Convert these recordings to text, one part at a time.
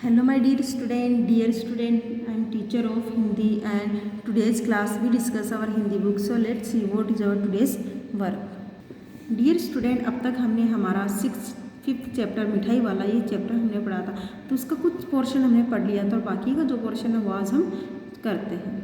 Hello my dear student, I am teacher of Hindi and today's class we discuss our Hindi book. So let's see what is our today's work. Dear student, अब तक हमने हमारा fifth chapter मिठाई वाला ये chapter हमने पढ़ा था, तो उसका कुछ पोर्शन हमने पढ़ लिया था और बाकी का जो पोर्शन है वो आज हम करते हैं।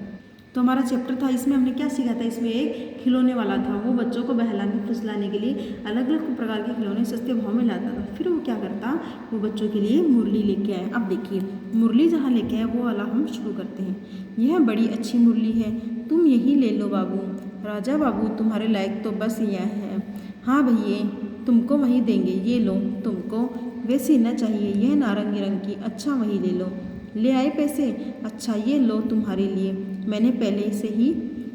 तो हमारा चैप्टर था, इसमें हमने क्या सीखा था। इसमें एक खिलौने वाला था, वो बच्चों को बहलाने फुसलाने के लिए अलग अलग प्रकार के खिलौने सस्ते भाव में लाता था। फिर वो क्या करता, वो बच्चों के लिए मुरली लेके आया। अब देखिए मुरली जहाँ लेके आया वो वाला हम शुरू करते हैं। यह बड़ी अच्छी मुरली है, तुम यही ले लो बाबू। राजा बाबू तुम्हारे लायक तो बस यह है। हाँ भैया तुमको वही देंगे, ये लो। तुमको वैसी न चाहिए, यह नारंगी रंग की, अच्छा वही ले लो। ले आए पैसे, अच्छा ये लो तुम्हारे लिए, मैंने पहले से ही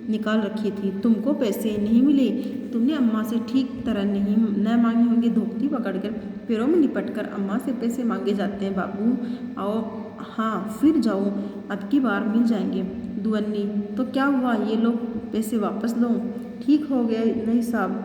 निकाल रखी थी। तुमको पैसे नहीं मिले, तुमने अम्मा से ठीक तरह नहीं न मांगे होंगे। धोती पकड़कर पैरों में लिपटकर अम्मा से पैसे मांगे जाते हैं बाबू। आओ हाँ फिर जाओ, अब की बार मिल जाएंगे। दुअन्नी तो क्या हुआ, ये लो पैसे वापस लो। ठीक हो गया नहीं साहब,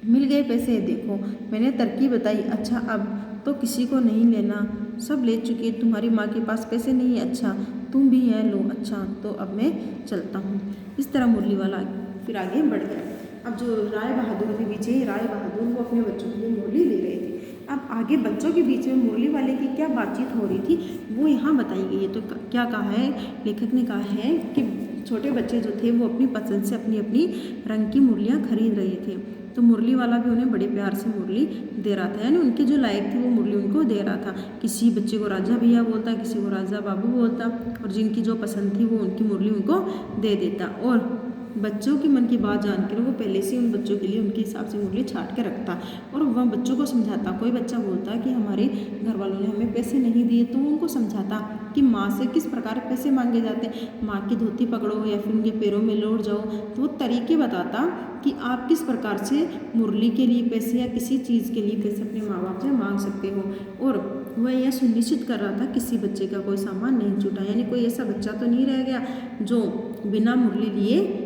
मिल गए पैसे। देखो मैंने तरकीब बताई। अच्छा अब तो किसी को नहीं लेना, सब ले चुके। तुम्हारी माँ के पास पैसे नहीं है, अच्छा तुम भी हैं, लो। अच्छा तो अब मैं चलता हूँ। इस तरह मुरली वाला फिर आगे बढ़ गया। अब जो राय बहादुर के पीछे, राय बहादुर वो अपने बच्चों के लिए मुरली ले रहे थे। अब आगे बच्चों के बीच में मुरली वाले की क्या बातचीत हो रही थी वो यहाँ बताई गई है। तो क्या कहा है लेखक ने, कहा है कि छोटे बच्चे जो थे वो अपनी पसंद से अपनी अपनी रंग की मुरलियाँ खरीद रहे थे। तो मुरली वाला भी उन्हें बड़े प्यार से मुरली दे रहा था, यानी उनके जो लायक थी वो मुरली उनको दे रहा था। किसी बच्चे को राजा भैया बोलता, किसी को राजा बाबू बोलता, और जिनकी जो पसंद थी वो उनकी मुरली उनको दे देता। और बच्चों की मन की बात जानकर वो पहले से उन बच्चों के लिए उनके हिसाब से मुरली छाट के रखता और वह बच्चों को समझाता। कोई बच्चा बोलता कि हमारे घर वालों ने हमें पैसे नहीं दिए, तो उनको समझाता कि माँ से किस प्रकार पैसे मांगे जाते हैं। माँ की धोती पकड़ो या फिर उनके पैरों में लौट जाओ, तो वो तरीके बताता कि आप किस प्रकार से मुरली के लिए पैसे या किसी चीज़ के लिए पैसे अपने माँ बाप से मांग सकते हो। और वह यह सुनिश्चित कर रहा था किसी बच्चे का कोई सामान नहीं छूटा, यानी कोई ऐसा बच्चा तो नहीं रह गया जो बिना मुरली लिए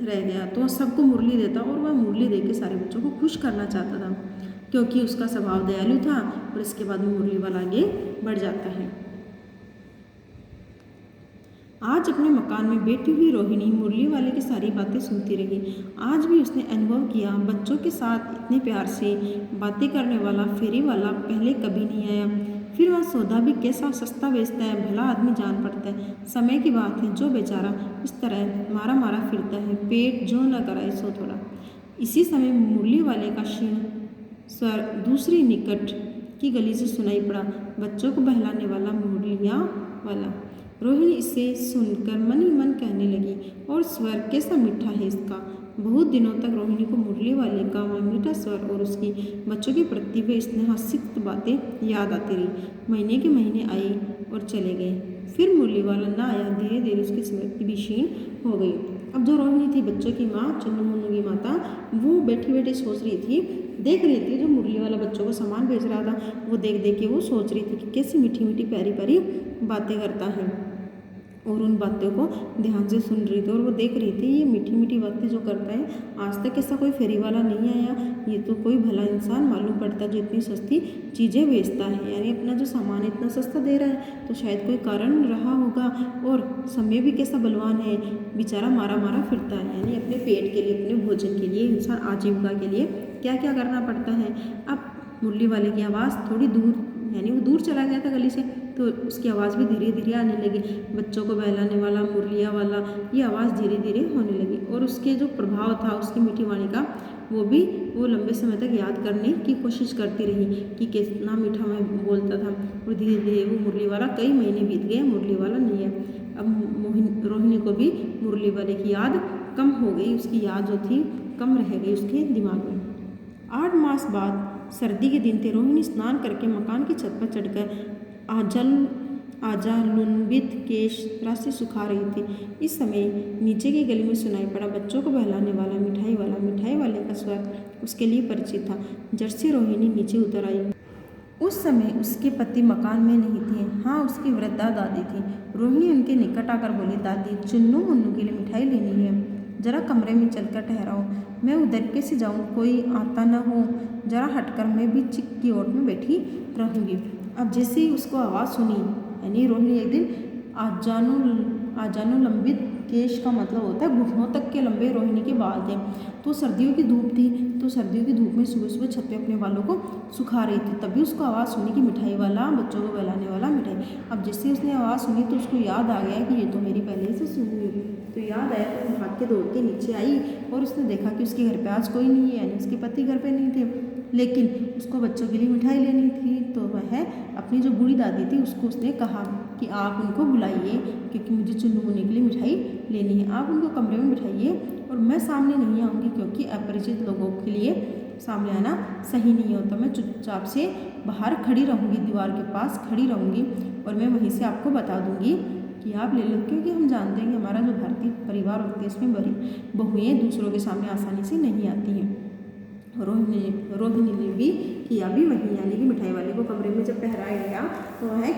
रह गया। तो सबको मुरली देता और वह मुरली दे के सारे बच्चों को खुश करना चाहता था, क्योंकि उसका स्वभाव दयालु था। और इसके बाद में मुरली वाला आगे बढ़ जाता है। आज अपने मकान में बैठी हुई रोहिणी मुरली वाले की सारी बातें सुनती रही। आज भी उसने अनुभव किया, बच्चों के साथ इतने प्यार से बातें करने वाला फेरी वाला पहले कभी नहीं आया। फिर वह सौदा भी कैसा सस्ता बेचता है, भला आदमी जान पड़ता है। समय की बात है, जो बेचारा इस तरह मारा मारा फिरता है, पेट जो न कराए सो थोड़ा। इसी समय मुरली वाले का क्षीण स्वर दूसरी निकट की गली से सुनाई पड़ा, बच्चों को बहलाने वाला मुरलिया वाला। रोहिणी इसे सुनकर मन ही मन कहने लगी, और स्वर कैसा मीठा है इसका। बहुत दिनों तक रोहिणी को मुरली वाले का वह मीठा स्वर और उसकी बच्चों के प्रति वे स्नेहासिक्त बातें याद आती रही। महीने के महीने आए और चले गए, फिर मुरली वाला ना आया। धीरे धीरे उसकी स्मृति भी क्षीण हो गई। अब जो रोहिणी थी बच्चों की माँ, चन्नू मुन्नू की माता, वो बैठी बैठी सोच रही थी, देख रही थी जो मुरली वाला बच्चों को सामान भेज रहा था, वो देख देख के वो सोच रही थी कि कैसी मीठी मीठी प्यारी प्यारी बातें करता है। और उन बातों को ध्यान से सुन रही थी और वो देख रही थी ये मीठी मीठी बातें जो करता है, आज तक ऐसा कोई फेरी वाला नहीं आया। ये तो कोई भला इंसान मालूम पड़ता जो इतनी सस्ती चीज़ें बेचता है, यानी अपना जो सामान इतना सस्ता दे रहा है, तो शायद कोई कारण रहा होगा। और समय भी कैसा बलवान है, बेचारा मारा मारा फिरता है, यानी अपने पेट के लिए, अपने भोजन के लिए, इंसान आजीविका के लिए क्या क्या करना पड़ता है। अब मुरली वाले की आवाज़ थोड़ी दूर, यानी वो दूर चला गया था गली से, तो उसकी आवाज़ भी धीरे धीरे आने लगी। बच्चों को बहलाने वाला मुरलिया वाला, ये आवाज़ धीरे धीरे होने लगी। और उसके जो प्रभाव था उसकी मीठी वाणी का, वो लंबे समय तक याद करने की कोशिश करती रही कि कितना मीठा मैं बोलता था। और धीरे धीरे वो मुरली वाला, कई महीने बीत गए, मुरली वाला नहीं है। अब रोहिणी को भी मुरली वाले की याद कम हो गई, उसकी याद जो थी कम रह गई उसके दिमाग में। 8 मास बाद सर्दी के दिन थे। रोहिणी स्नान करके मकान की छत पर चढ़कर आजानुलंबित केश राशि सुखा रही थी। इस समय नीचे की गली में सुनाई पड़ा बच्चों को बहलाने वाला मिठाई वाला। मिठाई वाले का स्वर उसके लिए परिचित था। जट से रोहिणी नीचे उतर आई। उस समय उसके पति मकान में नहीं थे, हाँ उसकी वृद्धा दादी थी। रोहिणी उनके निकट आकर बोली, दादी चुन्नू मुन्नू के लिए मिठाई लेनी है, जरा कमरे में चलकर ठहराओ। मैं उधर कैसे जाऊँ, कोई आता न हो, जरा हटकर मैं भी चिक की ओट में बैठी रहूँगी। अब जैसे ही उसको आवाज़ सुनी, यानी रोहिणी एक दिन आजानुलंबित केश का मतलब होता है घुटनों तक के लंबे रोहिणी के बाल थे। तो सर्दियों की धूप थी, तो सर्दियों की धूप में सुबह सुबह छत पे अपने बालों को सुखा रही थी। तभी उसको आवाज़ सुनी कि मिठाई वाला, बच्चों को बहलाने वाला मिठाई। अब जैसे उसने आवाज़ सुनी तो उसको याद आ गया कि ये तो मेरी पहले से सुनी हुई। तो याद आया तो भाग के दौड़ के नीचे आई और उसने देखा कि उसके घर पे आज कोई नहीं है, यानी उसके पति घर पे नहीं थे, लेकिन उसको बच्चों के लिए मिठाई लेनी थी। तो वह अपनी जो बूढ़ी दादी थी उसको उसने कहा कि आप उनको बुलाइए, क्योंकि मुझे चुन्नू मुन्नी के लिए मिठाई लेनी है। आप उनको कमरे में बिठाइए और मैं सामने नहीं आऊँगी, क्योंकि अपरिचित लोगों के लिए सामने आना सही नहीं होता। मैं चुपचाप से बाहर खड़ी रहूँगी, दीवार के पास खड़ी रहूँगी और मैं वहीं से आपको बता दूँगी कि आप ले लो, क्योंकि हम जानते हैं कि हमारा जो भारतीय परिवार होता है इसमें बड़ी बहुएँ दूसरों के सामने आसानी से नहीं आती हैं। रोहिणी ने भी किया भी वही, यानी कि मिठाई वाले को कमरे में जब ठहराया गया तो वह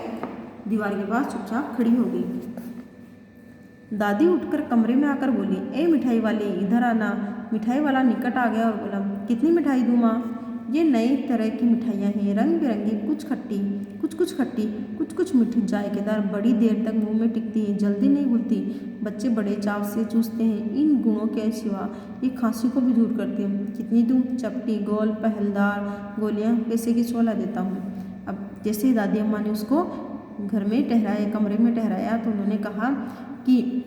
दीवार के पास चुपचाप खड़ी हो गई। दादी उठकर कमरे में आकर बोली, ए मिठाई वाले इधर आना। मिठाई वाला निकट आ गया और बोला, कितनी मिठाई दूँ माँ? ये नई तरह की मिठाइयाँ हैं, रंग बिरंगी, कुछ खट्टी, कुछ मीठी, जायकेदार, बड़ी देर तक मुंह में टिकती है, जल्दी नहीं घुलती। बच्चे बड़े चाव से चूसते हैं। इन गुणों के सिवा ये खांसी को भी दूर करती है। कितनी दूँ? चपटी, गोल, पहलदार गोलियाँ, पैसे की 16 देता हूँ। अब जैसे ही दादी अम्मा ने उसको घर में ठहराया, कमरे में ठहराया, तो उन्होंने कहा कि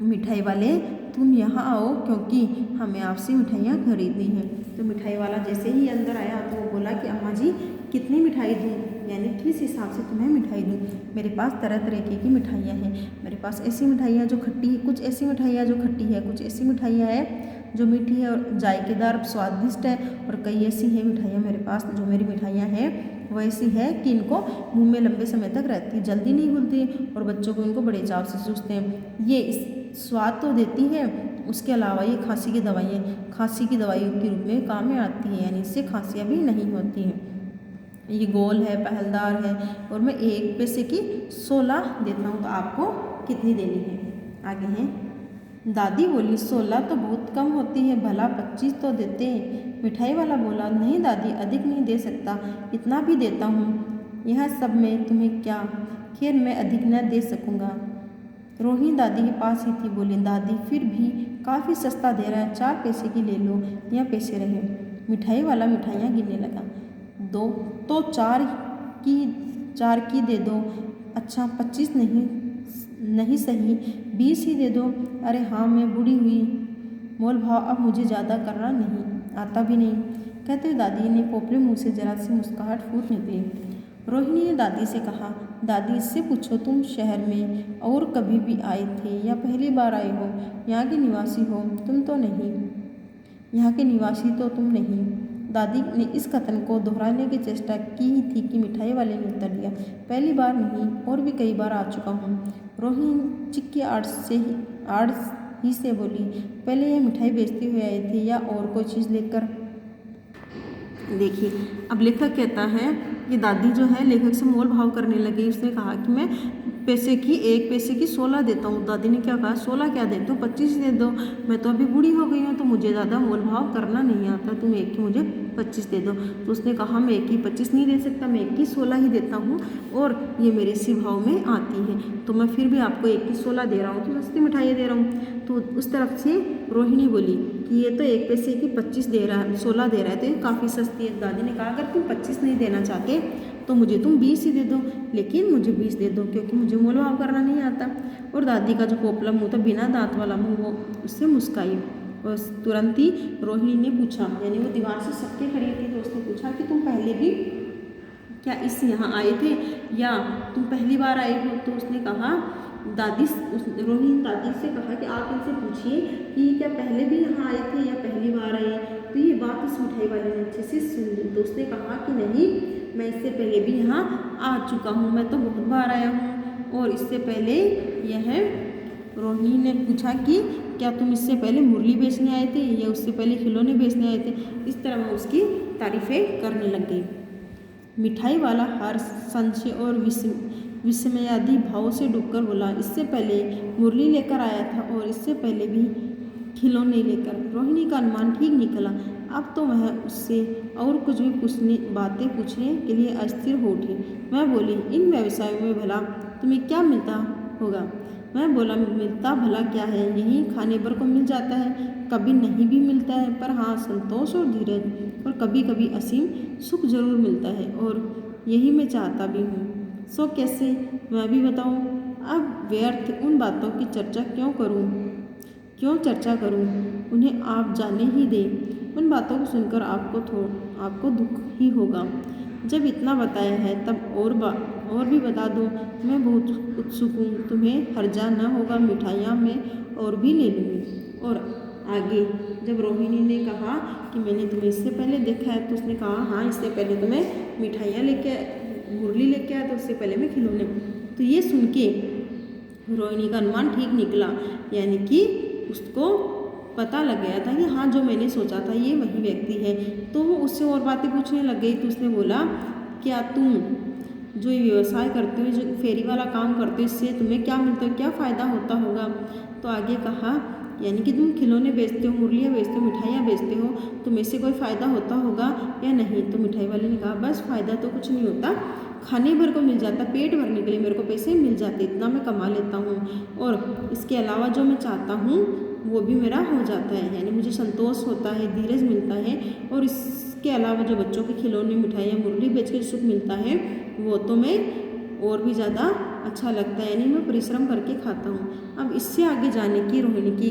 मिठाई वाले तुम यहाँ आओ, क्योंकि हमें आपसे मिठाइयाँ खरीदनी हैं। तो मिठाई वाला जैसे ही अंदर आया तो वो बोला कि अम्मा जी कितनी मिठाई दूँ, यानी किस हिसाब से तुम्हें मिठाई दूँ? मेरे पास तरह तरह की मिठाइयाँ हैं। मेरे पास ऐसी मिठाइयाँ जो खट्टी है, कुछ ऐसी मिठाइयाँ जो खट्टी है, कुछ ऐसी मिठाइयाँ हैं जो मीठी है और जायकेदार स्वादिष्ट है, और कई ऐसी हैं मिठाइयाँ मेरे पास, जो मेरी मिठाइयाँ हैं वो ऐसी है कि इनको मुंह में लंबे समय तक रहती, जल्दी नहीं घुलती, और बच्चों को इनको बड़े चाव से चूसते हैं। ये स्वाद तो देती है, उसके अलावा ये खांसी की दवाइयों के रूप में काम में आती है, यानी इससे खांसियाँ भी नहीं होती हैं। ये गोल है, पहलदार है, और मैं 1 पैसे की 16 देता हूँ। तो आपको कितनी देनी है? आगे हैं। दादी बोली, 16 तो बहुत कम होती है, भला 25 तो देते हैं। मिठाई वाला बोला, नहीं दादी, अधिक नहीं दे सकता, इतना भी देता हूँ। यह सब में तुम्हें क्या, खैर मैं अधिक न दे सकूँगा। रोहिणी दादी के पास ही थी, बोली, दादी फिर भी काफ़ी सस्ता दे रहा है, 4 पैसे की ले लो या पैसे रहे। मिठाई वाला मिठाइयाँ गिनने लगा। 2 तो 4 की दे दो। अच्छा 25 नहीं सही, 20 ही दे दो। अरे हाँ, मैं बूढ़ी हुई, मोल भाव अब मुझे ज़्यादा करना नहीं आता भी नहीं, कहते हुए दादी ने पोपले मुँह से जरा सी मुस्कुराहट फूट निकली। रोहिणी ने दादी से कहा, दादी इससे पूछो तुम शहर में और कभी भी आए थे या पहली बार आए हो? यहाँ के निवासी हो तुम तो नहीं, यहाँ के निवासी तो तुम नहीं। दादी ने इस कथन को दोहराने की चेष्टा की ही थी कि मिठाई वाले ने उत्तर दिया, पहली बार नहीं, और भी कई बार आ चुका हूँ। रोहिणी चिक्की आड़ ही से बोली, पहले यह मिठाई बेचते हुए आए थे या और कोई चीज़ लेकर? देखिए, अब लेखक कहता है कि दादी जो है लेखक से मोल भाव करने लगी। उसने कहा कि मैं 1 पैसे की 16 देता हूँ। दादी ने क्या कहा, 16 क्या देते हो, 25 दे दो, मैं तो अभी बूढ़ी हो गई हूँ, तो मुझे ज़्यादा मोल भाव करना नहीं आता, तुम एक की मुझे 25 दे दो। तो उसने कहा, मैं एक की 25 नहीं दे सकता, मैं एक की 16 ही देता हूँ, और ये मेरे इसी भाव में आती है, तो मैं फिर भी आपको एक की 16 दे रहा हूँ, तो सस्ती मिठाइयाँ दे रहा हूँ। तो उस तरफ से रोहिणी बोली कि ये तो 1 पैसे की 25 दे रहा है, 16 दे रहा है, तो ये काफ़ी सस्ती है। दादी ने कहा, अगर तुम 25 नहीं देना चाहते तो मुझे तुम 20 ही दे दो, लेकिन मुझे 20 दे दो, क्योंकि मुझे मोल भाव करना नहीं आता। और दादी का जो पोपला मुँह था, बिना दांत वाला मुँह, वो उससे मुस्काई। और तुरंत ही रोहिणी ने पूछा, यानी वो दीवार से सबके खड़ी थी, तो उसने पूछा कि तुम पहले भी क्या इस यहाँ आए थे या तुम पहली बार आए हो? तो उसने कहा, रोहिणी दादी से कहा कि आप इनसे पूछिए कि क्या पहले भी यहाँ आए थे या पहली बार आए? तो ये बात उस मिठाई वाले ने अच्छे से सुन ली। तो उसने कहा कि नहीं, मैं इससे पहले भी यहाँ आ चुका हूँ, मैं तो बहुत बार आया हूँ। और इससे पहले रोहिणी ने पूछा कि क्या तुम इससे पहले मुरली बेचने आए थे या उससे पहले खिलौने बेचने आए थे? इस तरह वो उसकी तारीफ़ें करने लग गई। मिठाई वाला हर संशय और विस्मयादि भाव से डूबकर बोला, इससे पहले मुरली लेकर आया था और इससे पहले भी खिलौने लेकर। रोहिणी का अनुमान ठीक निकला। अब तो वह उससे और कुछ भी बातें पूछने के लिए अस्थिर हो उठी। मैं बोली, इन व्यवसायों में भला तुम्हें क्या मिलता होगा? मैं बोला, मिलता भला क्या है, यही खाने भर को मिल जाता है, कभी नहीं भी मिलता है, पर हाँ संतोष और धीरज और कभी कभी असीम सुख जरूर मिलता है, और यही मैं चाहता भी हूँ। सो कैसे, मैं भी बताऊँ? अब व्यर्थ उन बातों की चर्चा क्यों चर्चा करूँ? उन्हें आप जाने ही दें। उन बातों को सुनकर आपको दुख ही होगा। जब इतना बताया है तब और भी बता दो। मैं बहुत उत्सुक हूँ, तुम्हें हर्जा न होगा, मिठाइयाँ मैं और भी ले लूँगी। और आगे जब रोहिणी ने कहा कि मैंने तुम्हें इससे पहले देखा है, तो उसने कहा, हाँ इससे पहले तो मैं मिठाइयाँ मुरली लेके आया, तो उससे पहले मैं खिलौने। तो ये सुन के रोहिणी का अनुमान ठीक निकला, यानी कि उसको पता लग गया था कि हाँ जो मैंने सोचा था ये वही व्यक्ति है। तो वो उससे और बातें पूछने लग गई। तो उसने बोला, क्या तुम जो ये व्यवसाय करते हो, जो फेरी वाला काम करते हो, इससे तुम्हें क्या मिलता है, क्या फ़ायदा होता होगा? तो आगे कहा, यानी कि तुम खिलौने बेचते हो, मुरलियाँ बेचते हो, मिठाइयाँ बेचते हो, तुम्हें इससे कोई फ़ायदा होता होगा या नहीं? तो मिठाई वाले ने कहा, बस फ़ायदा तो कुछ नहीं होता, खाने भर को मिल जाता, पेट भरने के लिए मेरे को पैसे मिल जाते, इतना मैं कमा लेता हूँ, और इसके अलावा जो मैं चाहता हूँ वो भी मेरा हो जाता है, यानी मुझे संतोष होता है, धीरज मिलता है, और इसके अलावा जो बच्चों के खिलौने, मिठाइयाँ, मुरली बेच के सुख मिलता है वो तो मैं और भी ज़्यादा अच्छा लगता है, यानी मैं परिश्रम करके खाता हूँ। अब इससे आगे जाने की रोहिणी की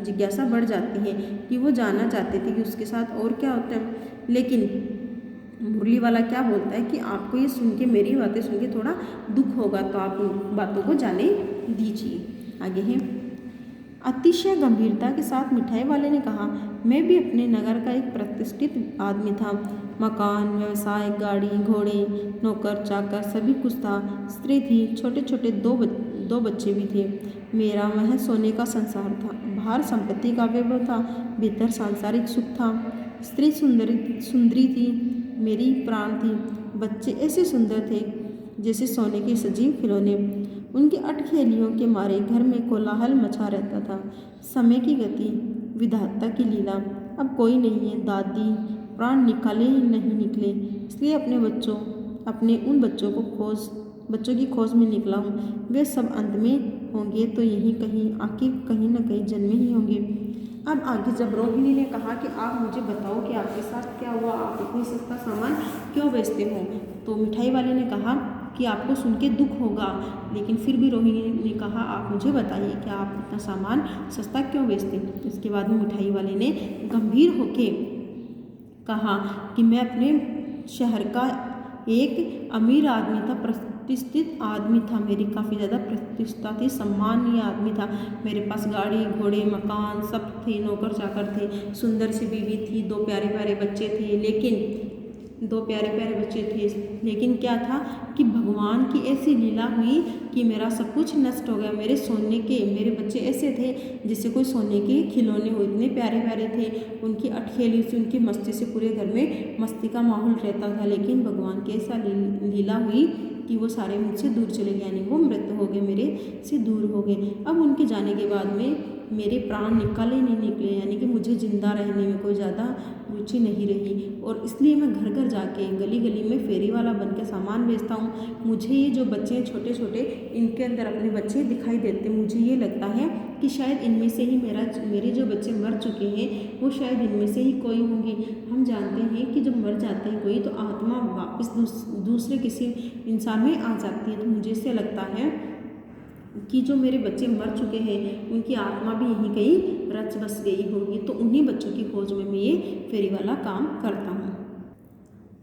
जिज्ञासा बढ़ जाती है कि वो जानना चाहते थे कि उसके साथ और क्या होता है। लेकिन मुरली वाला क्या बोलता है कि आपको ये सुन के, मेरी बातें सुन के थोड़ा दुख होगा, तो आप उन बातों को जाने दीजिए। आगे है, अतिशय गंभीरता के साथ मिठाई वाले ने कहा, मैं भी अपने नगर का एक प्रतिष्ठित आदमी था। मकान, व्यवसाय, गाड़ी, घोड़े, नौकर चाकर सभी कुछ था। स्त्री थी, छोटे छोटे दो बच्चे भी थे। मेरा वह सोने का संसार था, बाहर संपत्ति का वैभव था, भीतर सांसारिक सुख था। स्त्री सुंदरी थी, मेरी प्राण थी। बच्चे ऐसे सुंदर थे जैसे सोने के सजीव खिलौने। उनकी अटखेलियों के मारे घर में कोलाहल मचा रहता था। समय की गति, विधाता की लीला, अब कोई नहीं है। दादी प्राण निकाले ही नहीं निकले, इसलिए अपने उन बच्चों की खोज में निकला हूँ। वे सब अंत में होंगे तो यहीं कहीं, आखिर कहीं न कहीं जन्मे ही होंगे। अब आगे जब रोहिणी ने कहा कि आप मुझे बताओ कि आपके साथ क्या हुआ, आप इतनी सस्ता सामान क्यों बेचते हो? तो मिठाई वाले ने कहा कि आपको सुन के दुख होगा, लेकिन फिर भी रोहिणी ने कहा, आप मुझे बताइए कि आप इतना सामान सस्ता क्यों बेचते? इसके बाद में मिठाई वाले ने गंभीर होके कहा कि मैं अपने शहर का एक अमीर आदमी था, प्रतिष्ठित आदमी था, मेरी काफ़ी ज़्यादा प्रतिष्ठा थी, सम्मानीय आदमी था। मेरे पास गाड़ी घोड़े मकान सब थे, नौकर चाकर थे, सुंदर सी बीवी थी, दो प्यारे प्यारे बच्चे थे। लेकिन क्या था कि भगवान की ऐसी लीला हुई कि मेरा सब कुछ नष्ट हो गया। मेरे बच्चे ऐसे थे जैसे कोई सोने के खिलौने हो, इतने प्यारे प्यारे थे। उनकी अटखेली से, उनकी मस्ती से पूरे घर में मस्ती का माहौल रहता था। लेकिन भगवान की ऐसा लीला हुई कि वो सारे मुझसे दूर चले गए, यानी वो मृत हो गए, मेरे से दूर हो गए। अब उनके जाने के बाद में मेरे प्राण निकाले नहीं निकले, यानी कि मुझे ज़िंदा रहने में कोई ज़्यादा रुचि नहीं रही, और इसलिए मैं घर घर जाके, गली गली में फेरी वाला बन के सामान बेचता हूँ। मुझे ये जो बच्चे हैं छोटे छोटे, इनके अंदर अपने बच्चे दिखाई देते। मुझे ये लगता है कि शायद इनमें से ही मेरे जो बच्चे मर चुके हैं वो शायद इनमें से ही कोई होंगे। हम जानते हैं कि जब मर जाते हैं कोई तो आत्मा वापस दूसरे किसी इंसान में आ जाती है। तो मुझे ऐसे लगता है कि जो मेरे बच्चे मर चुके हैं उनकी आत्मा भी यहीं कहीं रच बस गई होगी। तो उन्हीं बच्चों की खोज में मैं ये फेरी वाला काम करता हूँ।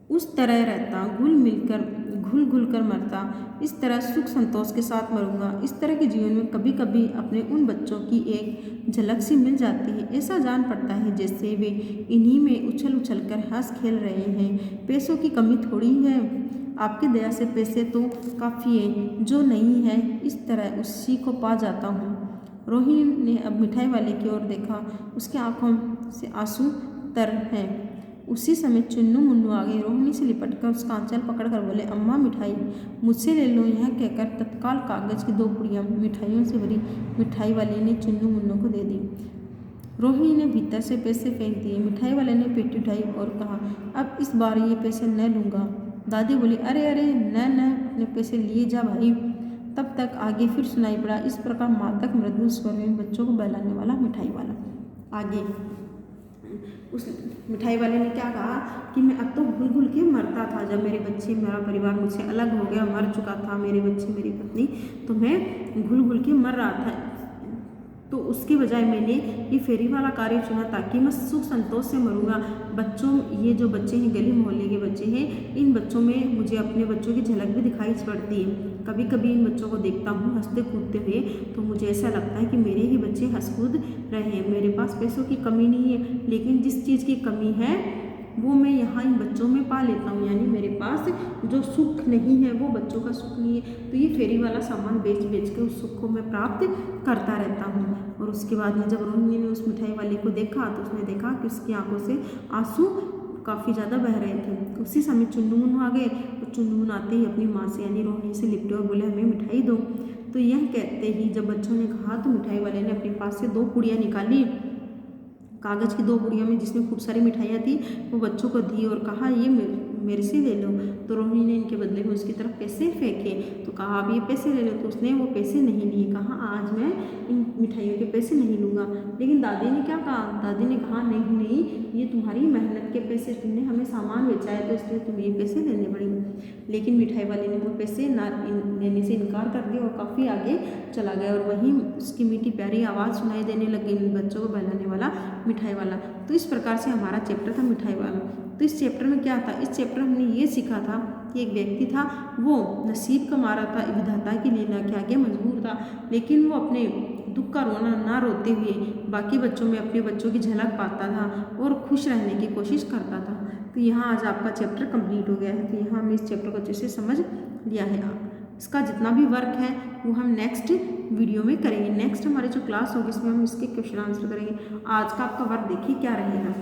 उस तरह रहता, घुल घुल कर मरता, इस तरह सुख संतोष के साथ मरूंगा। इस तरह के जीवन में कभी कभी अपने उन बच्चों की एक झलक सी मिल जाती है। ऐसा जान पड़ता है जैसे वे इन्हीं में उछल उछल कर हंस खेल रहे हैं। पैसों की कमी थोड़ी है, आपकी दया से पैसे तो काफ़ी है, जो नहीं है इस तरह उसी को पा जाता हूँ। रोहिणी ने अब मिठाई वाले की ओर देखा, उसके आंखों से आंसू तर हैं। उसी समय चुन्नू मुन्नू आ गई। रोहिणी से लिपटकर उसका आंचल पकड़कर बोले, अम्मा मिठाई मुझसे ले लो। यह कहकर तत्काल कागज की 2 पुड़ियाँ मिठाइयों से भरी मिठाई वाले ने चुन्नू मुन्नू को दे दी। रोहिणी ने भीतर से पैसे फेंक दिए। मिठाई वाले ने पेटी उठाई और कहा, अब इस बार ये पैसे न लूँगा। दादी बोली, अरे अरे न न, अपने पैसे लिए जा भाई। तब तक आगे फिर सुनाई पड़ा इस प्रकार मादक मृदुल स्वर में बच्चों को बहलाने वाला मिठाई वाला। आगे उस मिठाई वाले ने क्या कहा कि मैं अब तो घुल घुल के मरता था। जब मेरे बच्चे, मेरा परिवार मुझसे अलग हो गया, मर चुका था, मेरे बच्चे, मेरी पत्नी, तो मैं घुल घुल के मर रहा था। तो उसके बजाय मैंने ये फेरी वाला कार्य चुना ताकि मैं सुख संतोष से मरूंगा। बच्चों, ये जो बच्चे हैं, गली मोहल्ले के बच्चे हैं, इन बच्चों में मुझे अपने बच्चों की झलक भी दिखाई पड़ती है। कभी कभी इन बच्चों को देखता हूँ हंसते कूदते हुए, तो मुझे ऐसा लगता है कि मेरे ही बच्चे हंस कूद रहे हैं। मेरे पास पैसों की कमी नहीं है, लेकिन जिस चीज़ की कमी है वो मैं यहाँ इन बच्चों में पा लेता हूँ। यानी मेरे पास जो सुख नहीं है वो बच्चों का सुख नहीं है। तो ये फेरी वाला सामान बेच बेच के उस सुख को मैं प्राप्त करता रहता हूँ। और उसके बाद में जब रोहिणी ने उस मिठाई वाले को देखा तो उसने देखा कि उसकी आंखों से आंसू काफ़ी ज़्यादा बह रहे थे। उसी समय चुन्नू आ गए। तो चुन्नू आते ही अपनी माँ से यानी रोहिणी से लिपटे और बोले, हमें मिठाई दो। तो यह कहते ही जब बच्चों ने कहा तो मिठाई वाले ने अपने पास से 2 पुड़ियाँ निकाली, कागज़ की 2 पुड़ियों में जिसमें खूब सारी मिठाइयाँ थी, वो बच्चों को दी और कहा, ये मेरे से ले लो। तो रोहिणी ने इनके बदले में उसकी तरफ पैसे फेंके। तो कहा, आप ये पैसे ले लो। तो उसने वो पैसे नहीं लिए। कहा, आज मैं इन मिठाइयों के पैसे नहीं लूँगा। लेकिन दादी ने क्या कहा, दादी ने कहा, नहीं नहीं, ये तुम्हारी मेहनत के पैसे, तुमने हमें सामान बेचा है तो इसलिए तुम्हें ये पैसे लेने पड़ेंगे। लेकिन मिठाई वाले ने वो पैसे ना लेने से इनकार कर दिया और काफ़ी आगे चला गया। और वहीं उसकी मीठी प्यारी आवाज़ सुनाई देने लगी, बच्चों को बहलाने वाला मिठाई वाला। तो इस प्रकार से हमारा चैप्टर था मिठाई वाला। तो इस चैप्टर में क्या था, इस चैप्टर में हमने ये सीखा था कि एक व्यक्ति था, वो नसीब का मारा था, विधाता की लीला के आगे मजबूर था, लेकिन वो अपने दुख का रोना ना रोते हुए बाकी बच्चों में अपने बच्चों की झलक पाता था और खुश रहने की कोशिश करता था। तो यहाँ आज आपका चैप्टर कंप्लीट हो गया है। तो यहाँ हमने इस चैप्टर को अच्छे से समझ लिया है। इसका जितना भी वर्क है वो हम नेक्स्ट वीडियो में करेंगे। नेक्स्ट हमारी जो क्लास होगी इसमें हम इसके क्वेश्चन आंसर करेंगे। आज का आपका वर्क देखिए क्या रहेगा।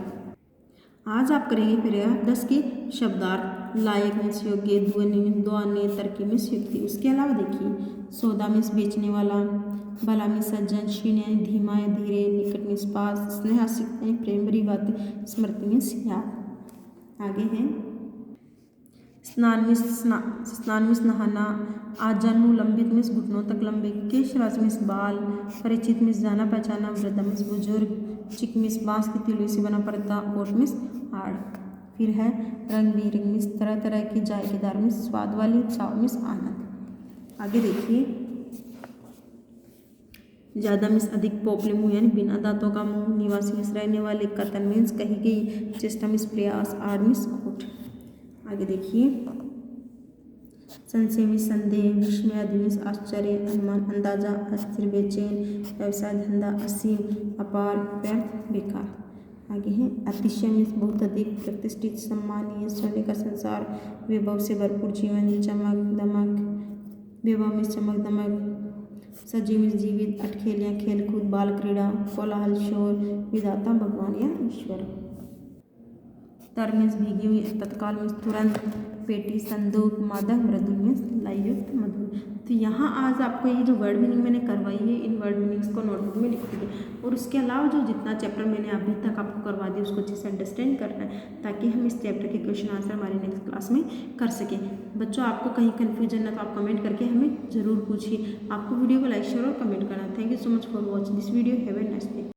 आज आप करेंगे पैराग्राफ 10 के शब्दार्थ। लायक मीन्स योग्य, ध्वनि मीन्स द्वान्य, तरकीब मीन्स युक्ति। उसके अलावा देखिए सौदा मीन्स बेचने वाला, भला मीन्स सज्जन, क्षीण यानी धीमा या धीरे, निकट मीन्स पास, स्नेहासिक यानी प्रेम भरी बात, स्मृति मीन्स याद। आगे है स्नान मीन्स नहाना, आजानु लंबित मीन्स घुटनों तक लंबे, केशराज मीन्स बाल, परिचित मीन्स जाना पहचाना, वृद्धा मीन्स बुजुर्ग, चिक मीन्स बांस की तिल्ली से बना पड़ता, ओट मीन्स हाड़। फिर है रंग बिरंग मीन्स तरह तरह की, जायकेदार मीन्स स्वाद वाली, चाव मीन्स आनंद। आगे देखिए ज़्यादा मीन्स अधिक, पोपले मुँह यानी बिना दांतों का मुँह, निवासी मीन्स रहने वाले, कथन मीन्स कही गई, चेष्टा मीन्स प्रयास, आड़ मीन्स ओट। आगे देखिए संशय मीन्स संदेह, विस्मय आदि मीन्स आश्चर्य, अनुमान अंदाजा, अस्थिर बेचैन, व्यवसाय धंधा, असीम, अपार, व्यर्थ बेकार। आगे है अतिशय मीन्स बहुत अधिक, प्रतिष्ठित, सम्मानीय, सोने का संसार, वैभव से भरपूर जीवन, चमक दमक, वैभव मीन्स चमक दमक, सजीव मीन्स जीवित, अटखेल या खेलकूद, बाल क्रीड़ा, कोलाहल शोर, विधाता भगवान या ईश्वर। तर मीन्स भीगी हुई, तत्काल मीन्स तुरंत, पेटी संदूक, मादक मृदुल मीन्स लययुक्त मधुर। तो यहाँ आज आपको ये जो वर्ड मीनिंग मैंने करवाई है, इन वर्ड मीनिंग्स को नोटबुक में लिख दीजिए। और उसके अलावा जो जितना चैप्टर मैंने अभी तक आपको करवा दिया उसको अच्छे से अंडरस्टैंड करना है, ताकि हम इस चैप्टर के क्वेश्चन आंसर हमारी नेक्स्ट क्लास में कर सकें। बच्चों आपको कहीं कन्फ्यूजन है तो आप कमेंट करके हमें ज़रूर पूछिए। आपको वीडियो को लाइक शेयर और कमेंट करना। Thank you so much for watching this video. Have a nice day.